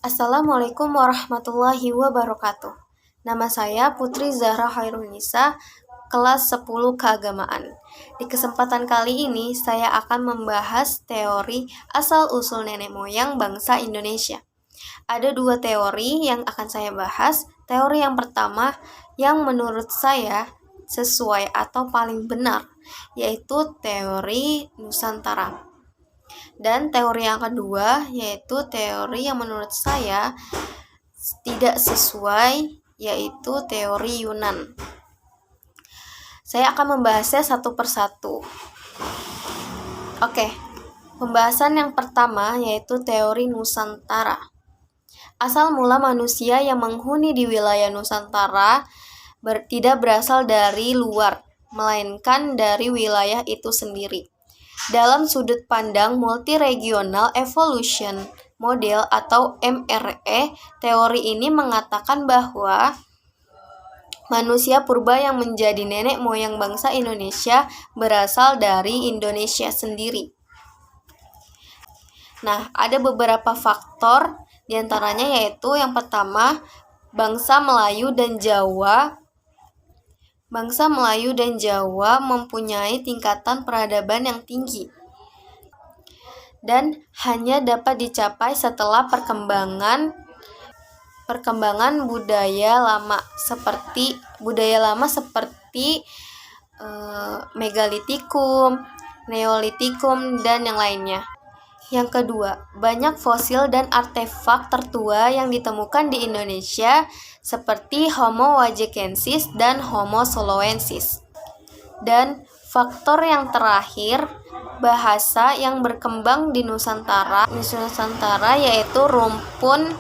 Assalamualaikum warahmatullahi wabarakatuh. Nama saya Putri Zahra Hairunisa, kelas 10 Keagamaan. Di kesempatan kali ini, saya akan membahas teori asal-usul nenek moyang bangsa Indonesia. Ada dua teori yang akan saya bahas. Teori yang pertama, yang menurut saya sesuai atau paling benar, yaitu teori Nusantara. Dan teori yang kedua yaitu teori yang menurut saya tidak sesuai, yaitu teori Yunan. Saya akan membahasnya satu persatu. Oke, pembahasan yang pertama yaitu teori Nusantara. Asal mula manusia yang menghuni di wilayah Nusantara tidak berasal dari luar, melainkan dari wilayah itu sendiri. Dalam sudut pandang multiregional evolution model atau MRE, teori ini mengatakan bahwa manusia purba yang menjadi nenek moyang bangsa Indonesia berasal dari Indonesia sendiri. Nah, ada beberapa faktor diantaranya yaitu yang pertama, bangsa Melayu dan Jawa mempunyai tingkatan peradaban yang tinggi dan hanya dapat dicapai setelah perkembangan budaya lama seperti megalitikum, neolitikum, dan yang lainnya. Yang kedua, banyak fosil dan artefak tertua yang ditemukan di Indonesia seperti Homo wajekensis dan Homo soloensis. Dan faktor yang terakhir, bahasa yang berkembang di Nusantara yaitu rumpun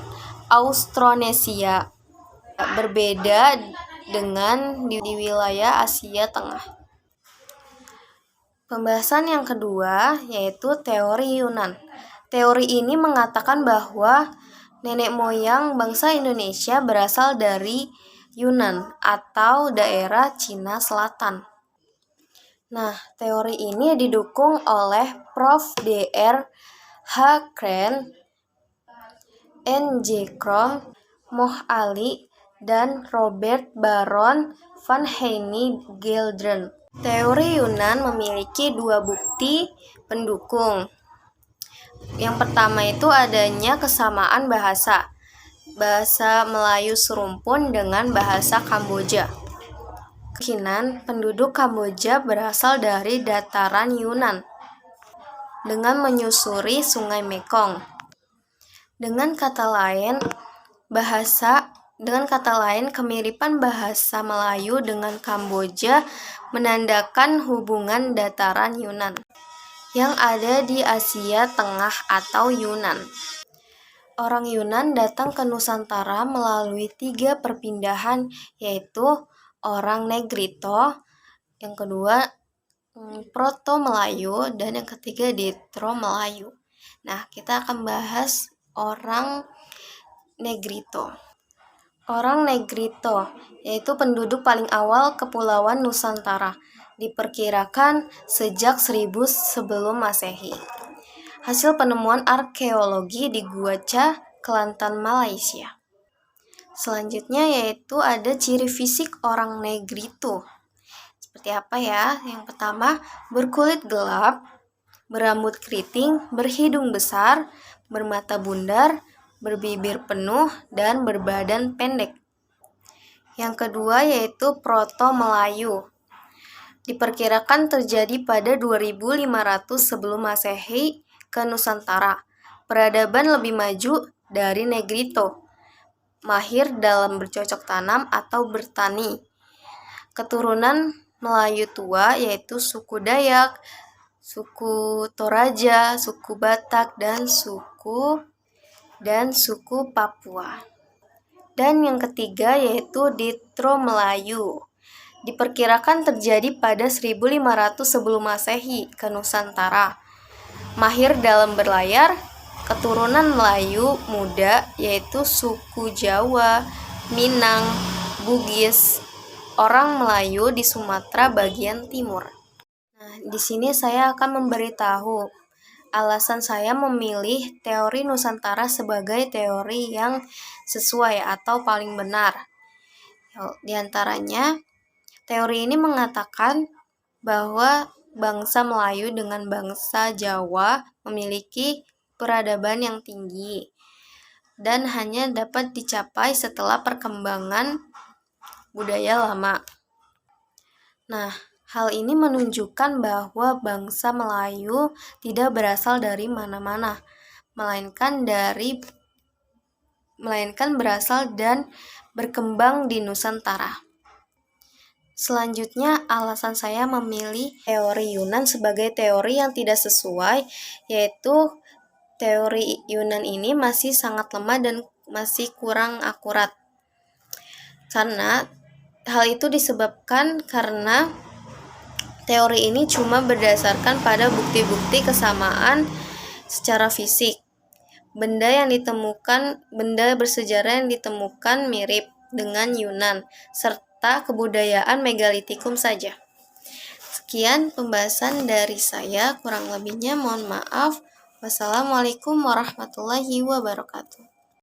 Austronesia, berbeda dengan di wilayah Asia Tengah. Pembahasan yang kedua yaitu teori Yunan. Teori ini mengatakan bahwa nenek moyang bangsa Indonesia berasal dari Yunan atau daerah Cina Selatan. Nah, teori ini didukung oleh Prof. Dr. H. Kreen, N. J. Krom, Moh Ali, dan Robert Baron van Heine Gelderen. Teori Yunan memiliki dua bukti pendukung. Yang pertama itu adanya kesamaan bahasa Melayu serumpun dengan bahasa Kamboja. Kemungkinan penduduk Kamboja berasal dari dataran Yunan dengan menyusuri Sungai Mekong. Dengan kata lain, kemiripan bahasa Melayu dengan Kamboja menandakan hubungan dataran Yunan yang ada di Asia Tengah atau Yunan. Orang Yunan datang ke Nusantara melalui 3 perpindahan, yaitu orang Negrito, yang kedua Proto-Melayu, dan yang ketiga Detro-Melayu. Nah, kita akan bahas orang Negrito. Orang Negrito yaitu penduduk paling awal Kepulauan Nusantara, diperkirakan sejak 1000 sebelum Masehi. Hasil penemuan arkeologi di Gua Cha, Kelantan, Malaysia. Selanjutnya yaitu ada ciri fisik orang Negrito. Seperti apa ya? Yang pertama, berkulit gelap, berambut keriting, berhidung besar, bermata bundar, berbibir penuh, dan berbadan pendek. Yang kedua yaitu Proto-Melayu. Diperkirakan terjadi pada 2500 sebelum Masehi ke Nusantara. Peradaban lebih maju dari Negrito, mahir dalam bercocok tanam atau bertani. Keturunan Melayu tua yaitu suku Dayak, suku Toraja, suku Batak, dan suku Papua. Dan yang ketiga yaitu Detro Melayu. Diperkirakan terjadi pada 1500 sebelum Masehi ke Nusantara. Mahir dalam berlayar, keturunan Melayu muda yaitu suku Jawa, Minang, Bugis, orang Melayu di Sumatera bagian timur. Nah, di sini saya akan memberitahu alasan saya memilih teori Nusantara sebagai teori yang sesuai atau paling benar. Di antaranya, teori ini mengatakan bahwa bangsa Melayu dengan bangsa Jawa memiliki peradaban yang tinggi dan hanya dapat dicapai setelah perkembangan budaya lama. Nah, hal ini menunjukkan bahwa bangsa Melayu tidak berasal dari mana-mana, melainkan berasal dan berkembang di Nusantara. Selanjutnya, alasan saya memilih teori Yunan sebagai teori yang tidak sesuai, yaitu teori Yunan ini masih sangat lemah dan masih kurang akurat. Karena hal itu disebabkan karena teori ini cuma berdasarkan pada bukti-bukti kesamaan secara fisik. Benda bersejarah yang ditemukan mirip dengan Yunan, serta kebudayaan megalitikum saja. Sekian pembahasan dari saya, kurang lebihnya mohon maaf. Wassalamualaikum warahmatullahi wabarakatuh.